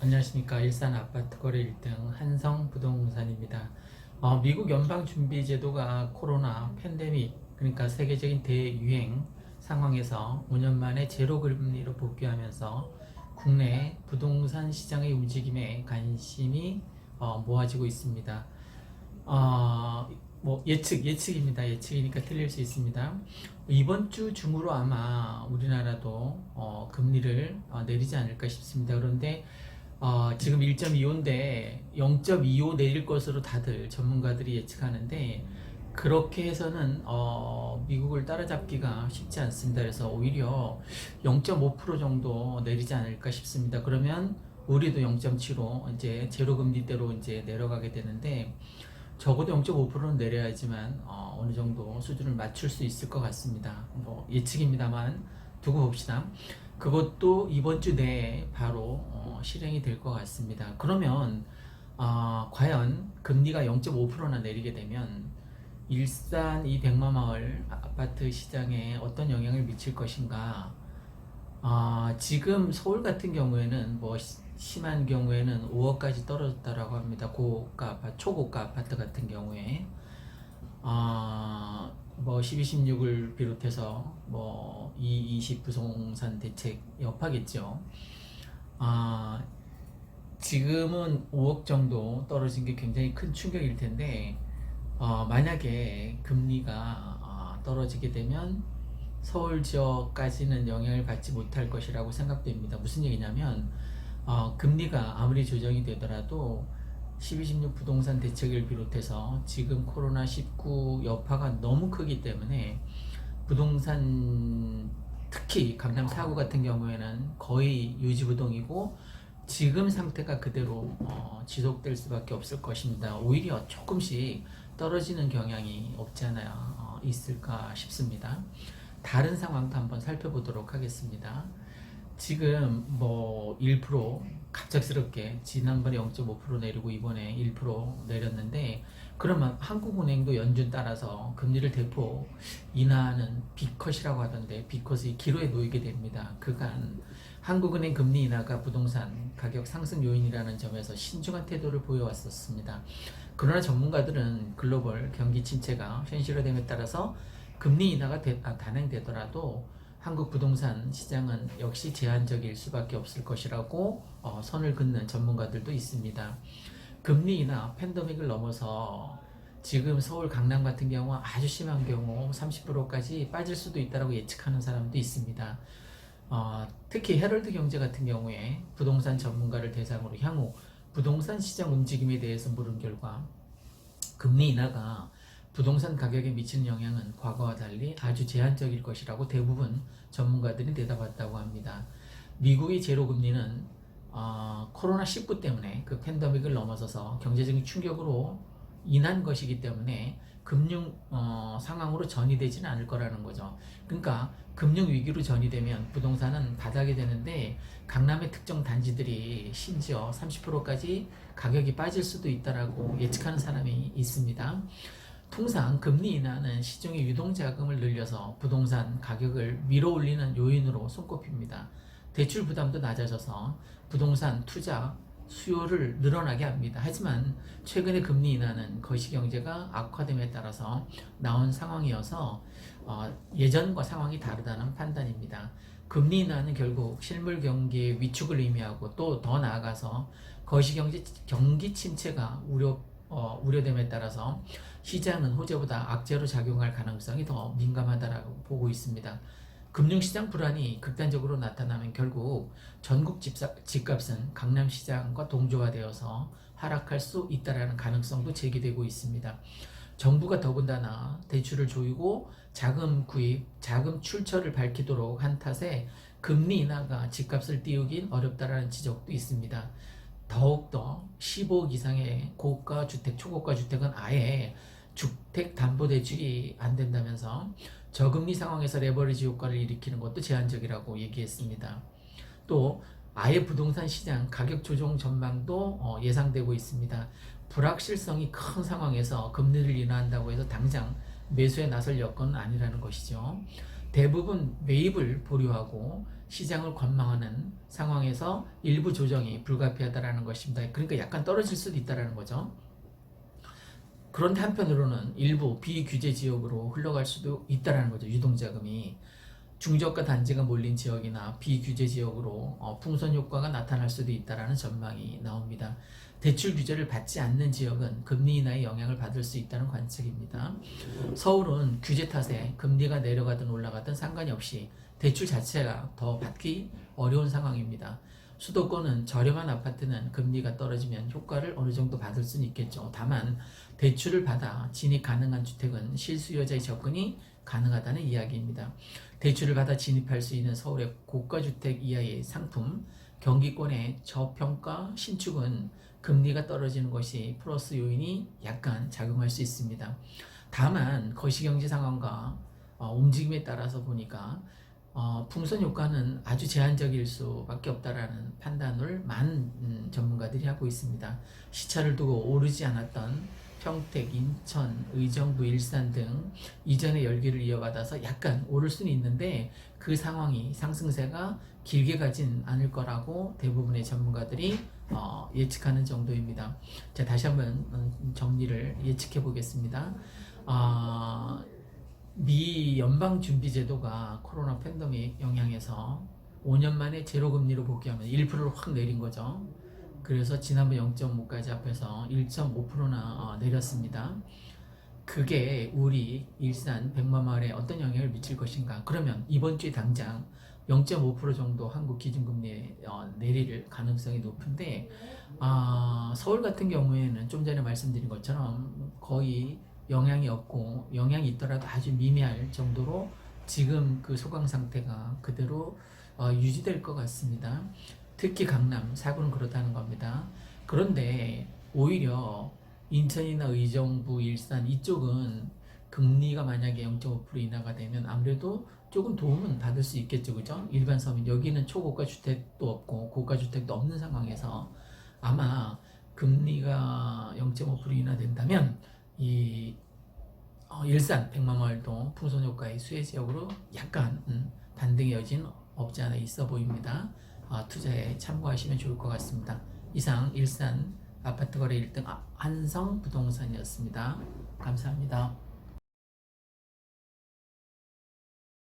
안녕하십니까. 일산 아파트 거래 1등 한성부동산입니다. 미국 연방준비제도가 코로나 팬데믹, 그러니까 세계적인 대유행 상황에서 5년 만에 제로 금리로 복귀하면서 국내 부동산 시장의 움직임에 관심이 모아지고 있습니다. 예측입니다. 예측이니까 틀릴 수 있습니다. 이번 주 중으로 아마 우리나라도 금리를 내리지 않을까 싶습니다. 그런데 지금 1.25인데 0.25 내릴 것으로 다들 전문가들이 예측하는데, 그렇게 해서는 미국을 따라잡기가 쉽지 않습니다. 그래서 오히려 0.5% 정도 내리지 않을까 싶습니다. 그러면 우리도 0.75 이제 제로 금리대로 이제 내려가게 되는데, 적어도 0.5%는 내려야지만 어느 정도 수준을 맞출 수 있을 것 같습니다. 예측입니다만 두고 봅시다. 그것도 이번 주 내에 바로 실행이 될 것 같습니다. 그러면 과연 금리가 0.5%나 내리게 되면 일산 이 백마마을 아파트 시장에 어떤 영향을 미칠 것인가? 지금 서울 같은 경우에는 심한 경우에는 5억까지 떨어졌다라고 합니다. 고가 아파트, 초고가 아파트 같은 경우에 12, 16을 비롯해서 20 부동산 대책 여파겠죠. 지금은 5억 정도 떨어진 게 굉장히 큰 충격일 텐데, 만약에 금리가 떨어지게 되면 서울 지역까지는 영향을 받지 못할 것이라고 생각됩니다. 무슨 얘기냐면 금리가 아무리 조정이 되더라도 12, 16 부동산 대책을 비롯해서 지금 코로나19 여파가 너무 크기 때문에 부동산, 특히 강남 4구 같은 경우에는 거의 유지부동이고 지금 상태가 그대로 지속될 수밖에 없을 것입니다. 오히려 조금씩 떨어지는 경향이 없지 않아 있을까 싶습니다. 다른 상황도 한번 살펴보도록 하겠습니다. 지금 1% 갑작스럽게 지난번에 0.5% 내리고 이번에 1% 내렸는데, 그러면 한국은행도 연준 따라서 금리를 대폭 인하하는 B컷이라고 하던데, B컷이 기로에 놓이게 됩니다. 그간 한국은행 금리 인하가 부동산 가격 상승 요인이라는 점에서 신중한 태도를 보여왔었습니다. 그러나 전문가들은 글로벌 경기 침체가 현실화됨에 따라서 금리 인하가 단행되더라도 한국 부동산 시장은 역시 제한적일 수밖에 없을 것이라고 선을 긋는 전문가들도 있습니다. 금리 인하 팬데믹을 넘어서 지금 서울 강남 같은 경우 아주 심한 경우 30%까지 빠질 수도 있다고 예측하는 사람도 있습니다. 특히 헤럴드 경제 같은 경우에 부동산 전문가를 대상으로 향후 부동산 시장 움직임에 대해서 물은 결과 금리 인하가 부동산 가격에 미치는 영향은 과거와 달리 아주 제한적일 것이라고 대부분 전문가들이 대답했다고 합니다. 미국의 제로 금리는 코로나19 때문에 그 팬데믹을 넘어서서 경제적인 충격으로 인한 것이기 때문에 금융 상황으로 전이되지는 않을 거라는 거죠. 그러니까 금융 위기로 전이되면 부동산은 바닥이 되는데, 강남의 특정 단지들이 심지어 30%까지 가격이 빠질 수도 있다라고 예측하는 사람이 있습니다. 통상 금리 인하는 시중의 유동자금을 늘려서 부동산 가격을 밀어올리는 요인으로 손꼽힙니다. 대출 부담도 낮아져서 부동산 투자 수요를 늘어나게 합니다. 하지만 최근의 금리 인하는 거시경제가 악화됨에 따라서 나온 상황이어서 예전과 상황이 다르다는 판단입니다. 금리 인하는 결국 실물 경기의 위축을 의미하고, 또 더 나아가서 거시경제 경기 침체가 우려됨에 따라서 시장은 호재보다 악재로 작용할 가능성이 더 민감하다고 보고 있습니다. 금융시장 불안이 극단적으로 나타나면 결국 전국 집값은 강남시장과 동조화되어서 하락할 수 있다는 가능성도 제기되고 있습니다. 정부가 더군다나 대출을 조이고 자금 구입, 자금 출처를 밝히도록 한 탓에 금리 인하가 집값을 띄우긴 어렵다는 지적도 있습니다. 더욱더 15억 이상의 고가 주택, 초고가 주택은 아예 주택담보대출이 안 된다면서 저금리 상황에서 레버리지 효과를 일으키는 것도 제한적이라고 얘기했습니다. 또 아예 부동산 시장 가격 조정 전망도 예상되고 있습니다. 불확실성이 큰 상황에서 금리를 인하한다고 해서 당장 매수에 나설 여건은 아니라는 것이죠. 대부분 매입을 보류하고 시장을 관망하는 상황에서 일부 조정이 불가피하다라는 것입니다. 그러니까 약간 떨어질 수도 있다라는 거죠. 그런데 한편으로는 일부 비규제 지역으로 흘러갈 수도 있다라는 거죠. 유동자금이 중저가 단지가 몰린 지역이나 비규제 지역으로 풍선 효과가 나타날 수도 있다라는 전망이 나옵니다. 대출 규제를 받지 않는 지역은 금리 인하의 영향을 받을 수 있다는 관측입니다. 서울은 규제 탓에 금리가 내려가든 올라가든 상관이 없이 대출 자체가 더 받기 어려운 상황입니다. 수도권은 저렴한 아파트는 금리가 떨어지면 효과를 어느 정도 받을 수는 있겠죠. 다만 대출을 받아 진입 가능한 주택은 실수요자의 접근이 가능하다는 이야기입니다. 대출을 받아 진입할 수 있는 서울의 고가주택 이하의 상품, 경기권의 저평가 신축은 금리가 떨어지는 것이 플러스 요인이 약간 작용할 수 있습니다. 다만 거시경제 상황과 움직임에 따라서 보니까 풍선 효과는 아주 제한적일 수밖에 없다라는 판단을 많은 전문가들이 하고 있습니다. 시차를 두고 오르지 않았던 평택, 인천, 의정부, 일산 등 이전의 열기를 이어받아서 약간 오를 수는 있는데 그 상황이 상승세가 길게 가진 않을 거라고 대부분의 전문가들이 예측하는 정도입니다. 자, 다시 한번 정리를 예측해 보겠습니다. 미 연방준비제도가 코로나 팬데믹 영향에서 5년 만에 제로금리로 복귀하면 1%를 확 내린 거죠. 그래서 지난번 0.5까지 앞에서 1.5%나 내렸습니다. 그게 우리 일산 백마마을에 어떤 영향을 미칠 것인가? 그러면 이번 주에 당장 0.5% 정도 한국 기준금리에 내릴 가능성이 높은데 서울 같은 경우에는 좀 전에 말씀드린 것처럼 거의 영향이 없고 영향이 있더라도 아주 미미할 정도로 지금 그 소강 상태가 그대로 유지될 것 같습니다. 특히 강남, 사구는 그렇다는 겁니다. 그런데 오히려 인천이나 의정부, 일산 이쪽은 금리가 만약에 0.5% 인하가 되면 아무래도 조금 도움은 받을 수 있겠죠, 그죠? 일반 서민 여기는 초고가 주택도 없고 고가 주택도 없는 상황에서 아마 금리가 0.5% 인하된다면 이 일산 백마마을도 풍선 효과의 수혜 지역으로 약간 반등의 여지는 없지 않아 있어 보입니다. 투자에 참고하시면 좋을 것 같습니다. 이상 일산 아파트 거래 1등 한성 부동산이었습니다. 감사합니다.